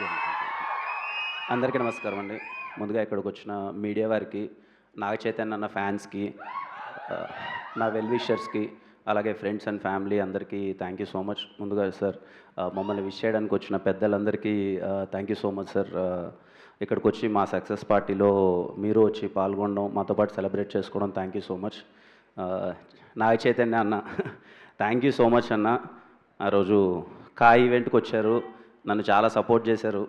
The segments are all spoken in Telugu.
యూ. అందరికీ నమస్కారం అండి. ముందుగా ఇక్కడికి వచ్చిన మీడియా వారికి, నాగ చైతన్య అన్న ఫ్యాన్స్కి, నా వెల్ విషర్స్కి, అలాగే ఫ్రెండ్స్ అండ్ ఫ్యామిలీ అందరికీ థ్యాంక్ యూ సో మచ్. ముందుగా సార్ మమ్మల్ని విష్ చేయడానికి వచ్చిన పెద్దలందరికీ thank you so much sir. ఇక్కడికి వచ్చి మా సక్సెస్ పార్టీలో మీరు వచ్చి పాల్గొనడం, మాతో పాటు సెలబ్రేట్ చేసుకోవడం thank you so much. Naga Chaitanya అన్న థ్యాంక్ యూ సో మచ్ అన్న. ఆ రోజు ఈవెంట్కి వచ్చారు, నన్ను చాలా సపోర్ట్ చేశారు,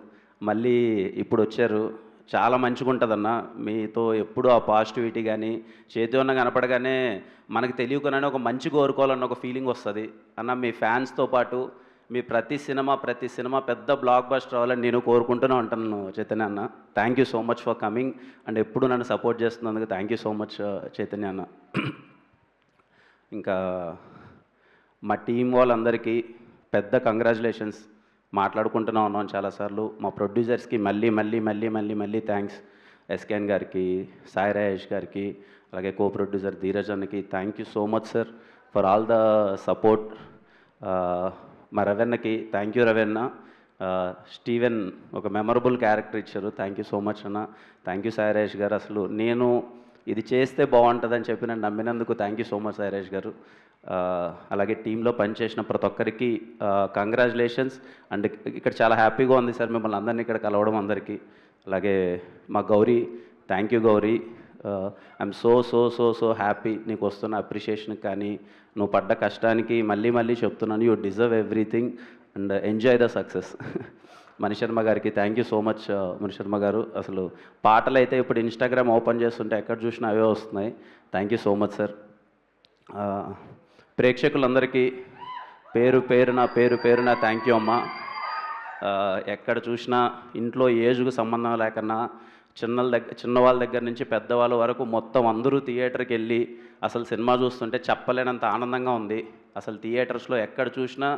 మళ్ళీ ఇప్పుడు వచ్చారు. చాలా మంచిగా ఉంటుందన్న మీతో ఎప్పుడు ఆ పాజిటివిటీ కానీ, చేతి ఉన్న కనపడగానే మనకు తెలియకుండానే ఒక మంచి కోరుకోవాలన్న ఒక ఫీలింగ్ వస్తుంది అన్న. మీ ఫ్యాన్స్తో పాటు మీ ప్రతి సినిమా పెద్ద బ్లాక్ బస్టర్ అవ్వాలని నేను కోరుకుంటూనే ఉంటాను చైతన్య అన్న. Thank you so much for coming and ఎప్పుడు నన్ను సపోర్ట్ చేస్తున్నందుకు thank you so much Chaitanya అన్న. ఇంకా మా టీం వాళ్ళందరికీ పెద్ద కంగ్రాచులేషన్స్. మాట్లాడుకుంటూనే ఉన్నాం చాలాసార్లు. మా ప్రొడ్యూసర్స్కి మళ్ళీ థ్యాంక్స్. ఎస్కేఎన్ గారికి, సాయి రాజేష్ గారికి, అలాగే కో ప్రొడ్యూసర్ ధీరజ్ అన్నకి thank you so much sir for all the support. మా రవెన్నకి థ్యాంక్ యూ రవెన్న. స్టీవెన్ ఒక మెమరబుల్ క్యారెక్టర్ ఇచ్చారు, థ్యాంక్ యూ సో మచ్ అన్న. థ్యాంక్ యూ సాయి రాజేష్ గారు. అసలు నేను ఇది చేస్తే బాగుంటుందని చెప్పి నన్ను నమ్మినందుకు thank you so much Sai Rajesh గారు. అలాగే టీంలో పనిచేసిన ప్రతి ఒక్కరికి కంగ్రాచులేషన్స్. అండ్ ఇక్కడ చాలా హ్యాపీగా ఉంది సార్ మిమ్మల్ని అందరినీ ఇక్కడ కలవడం అందరికీ. అలాగే మా Gauri, thank you Gauri. I'm so happy నీకు వస్తున్న అప్రిషియేషన్కి కానీ, నువ్వు పడ్డ కష్టానికి మళ్ళీ చెప్తున్నాను, you deserve everything and enjoy the success. Mani Sharma గారికి thank you so much Mani Sharma గారు. అసలు పాటలు అయితే ఇప్పుడు ఇన్స్టాగ్రామ్ ఓపెన్ చేస్తుంటే ఎక్కడ చూసినా అవే వస్తున్నాయి. Thank you so much sir. ప్రేక్షకులందరికీ పేరు పేరున థ్యాంక్ యూ అమ్మా. ఎక్కడ చూసినా ఇంట్లో ఏజ్కు సంబంధం లేకన్నా చిన్నవాళ్ళ దగ్గర నుంచి పెద్దవాళ్ళ వరకు మొత్తం అందరూ థియేటర్కి వెళ్ళి అసలు సినిమా చూస్తుంటే చెప్పలేనంత ఆనందంగా ఉంది. అసలు థియేటర్స్లో ఎక్కడ చూసినా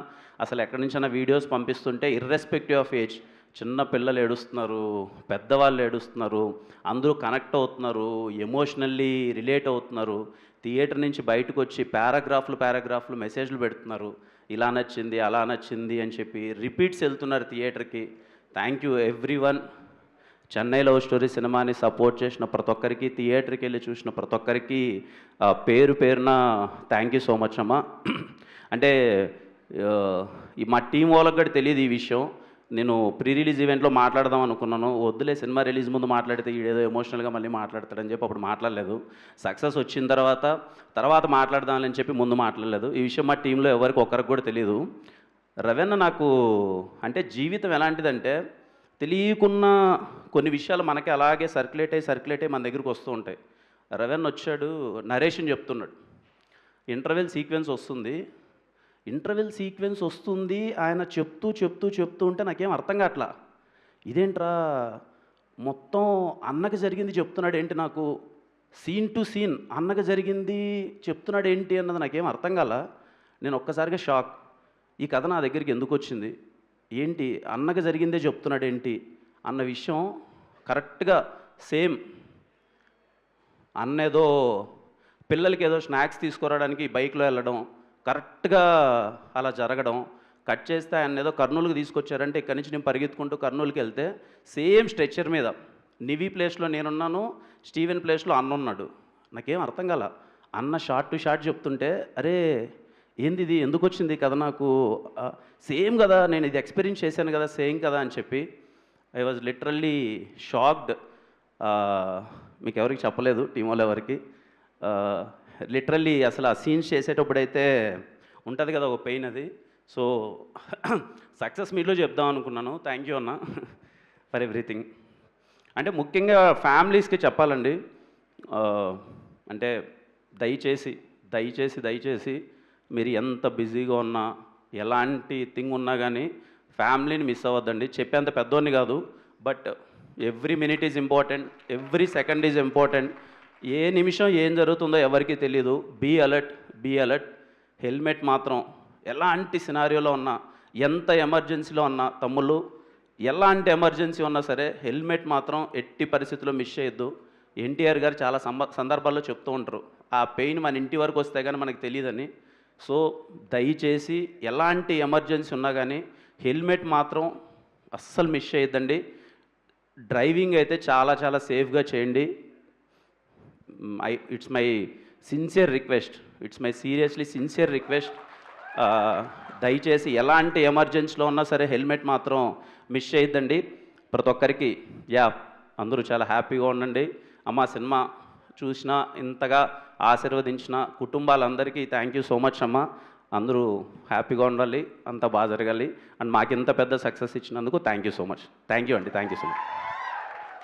అసలు ఎక్కడి నుంచైనా వీడియోస్ పంపిస్తుంటే ఇర్రెస్పెక్టివ్ ఆఫ్ ఏజ్ చిన్న పిల్లలు ఏడుస్తున్నారు, పెద్దవాళ్ళు ఏడుస్తున్నారు, అందరూ కనెక్ట్ అవుతున్నారు, ఎమోషనల్లీ రిలేట్ అవుతున్నారు. థియేటర్ నుంచి బయటకు వచ్చి పారాగ్రాఫ్లు మెసేజ్లు పెడుతున్నారు, ఇలా నచ్చింది అలా నచ్చింది అని చెప్పి రిపీట్స్ వెళ్తున్నారు థియేటర్కి. Thank you every one. Chennai love story సినిమాని సపోర్ట్ చేసిన ప్రతి ఒక్కరికి, థియేటర్కి వెళ్ళి చూసిన ప్రతి ఒక్కరికి పేరున థ్యాంక్ యూ సో మచ్ అమ్మా. అంటే మా టీం వాళ్ళకి కూడా తెలియదు ఈ విషయం. నేను ప్రీ రిలీజ్ ఈవెంట్లో మాట్లాడదాం అనుకున్నాను, వద్దులే సినిమా రిలీజ్ ముందు మాట్లాడితే ఏదో ఎమోషనల్గా మళ్ళీ మాట్లాడతాడని చెప్పి అప్పుడు మాట్లాడలేదు. సక్సెస్ వచ్చిన తర్వాత మాట్లాడదామని చెప్పి ముందు మాట్లాడలేదు. ఈ విషయం మా టీంలో ఎవరికి ఒక్కరికి కూడా తెలియదు. రవెన్న నాకు అంటే జీవితం ఎలాంటిదంటే తెలియకున్న కొన్ని విషయాలు మనకి అలాగే సర్క్యులేట్ అయ్యి మన దగ్గరికి వస్తూ ఉంటాయి. రవెన్న వచ్చాడు, నరేషన్ చెప్తున్నాడు, ఇంటర్వెల్ సీక్వెన్స్ వస్తుంది ఆయన చెప్తూ ఉంటే నాకేం అర్థం కావట్లా. ఇదేంట్రా మొత్తం అన్నకి జరిగింది చెప్తున్నాడు ఏంటి, నాకు సీన్ టు సీన్ అన్నకి జరిగింది చెప్తున్నాడు ఏంటి అన్నది నాకేం అర్థం కాల. నేను ఒక్కసారిగా షాక్. ఈ కథ నా దగ్గరికి ఎందుకు వచ్చింది, ఏంటి అన్నకి జరిగిందే చెప్తున్నాడు ఏంటి అన్న విషయం కరెక్ట్గా సేమ్. అన్న ఏదో పిల్లలకి ఏదో స్నాక్స్ తీసుకురావడానికి బైక్లో వెళ్ళడం, కరెక్ట్గా అలా జరగడం, కట్ చేస్తే ఆయన ఏదో కర్నూలుకి తీసుకొచ్చారంటే ఇక్కడి నుంచి నేను పరిగెత్తుకుంటూ కర్నూలుకి వెళ్తే సేమ్ స్ట్రెచ్చర్ మీద నివీ ప్లేస్లో నేనున్నాను, స్టీవెన్ ప్లేస్లో అన్న ఉన్నాడు. నాకేం అర్థం కాల. అన్న షార్ట్ టు షార్ట్ చెప్తుంటే అరే ఏంది ఇది, ఎందుకు వచ్చింది కథ నాకు, సేమ్ కదా నేను ఇది ఎక్స్పీరియన్స్ చేశాను కదా, సేమ్ కదా అని చెప్పి ఐ వాజ్ లిటరల్లీ షాక్డ్. మీకు ఎవరికి చెప్పలేదు, టీం వాళ్ళు ఎవరికి. లిటరల్లీ అసలు ఆ సీన్స్ చేసేటప్పుడైతే ఉంటుంది కదా ఒక పెయిన్, అది. సో సక్సెస్ మీట్లో చెప్దాం అనుకున్నాను. థ్యాంక్ యూ అన్న ఫర్ ఎవ్రీథింగ్. అంటే ముఖ్యంగా ఫ్యామిలీస్కి చెప్పాలండి, అంటే దయచేసి మీరు ఎంత బిజీగా ఉన్నా ఎలాంటి థింగ్ ఉన్నా కానీ ఫ్యామిలీని మిస్ అవ్వద్దండి. చెప్పేంత పెద్దోని కాదు, but every minute is important, every second is important. ఏ నిమిషం ఏం జరుగుతుందో ఎవరికీ తెలియదు. Be alert. హెల్మెట్ మాత్రం ఎలాంటి సినారియోలో ఉన్నా, ఎంత ఎమర్జెన్సీలో ఉన్నా, తమ్ముళ్ళు ఎలాంటి ఎమర్జెన్సీ ఉన్నా సరే హెల్మెట్ మాత్రం ఎట్టి పరిస్థితుల్లో మిస్ చేయొద్దు. ఎన్టీఆర్ గారు చాలా సందర్భాల్లో చెప్తూ ఉంటారు, ఆ పెయిన్ మన ఇంటి వరకు వస్తే కానీ మనకు తెలియదని. సో దయచేసి ఎలాంటి ఎమర్జెన్సీ ఉన్నా కానీ హెల్మెట్ మాత్రం అస్సలు మిస్ చేయొద్దండి. డ్రైవింగ్ అయితే చాలా చాలా సేఫ్గా చేయండి. It's my sincere request, it's my seriously sincere request. దయచేసి ఎలాంటి ఎమర్జెన్సీలో ఉన్నా సరే హెల్మెట్ మాత్రం మిస్ చేయొద్దండి. ప్రతి ఒక్కరికి అందరూ చాలా హ్యాపీగా ఉండండి. అమ్మ సినిమా చూసిన ఇంతగా ఆశీర్వదించిన కుటుంబాలందరికీ థ్యాంక్ యూ సో మచ్ అమ్మ. అందరూ హ్యాపీగా ఉండాలి, అంతా బాగా జరగాలి. అండ్ మాకు ఇంత పెద్ద సక్సెస్ ఇచ్చినందుకు thank you so much. Thank you అండి, థ్యాంక్ యూ సో మచ్.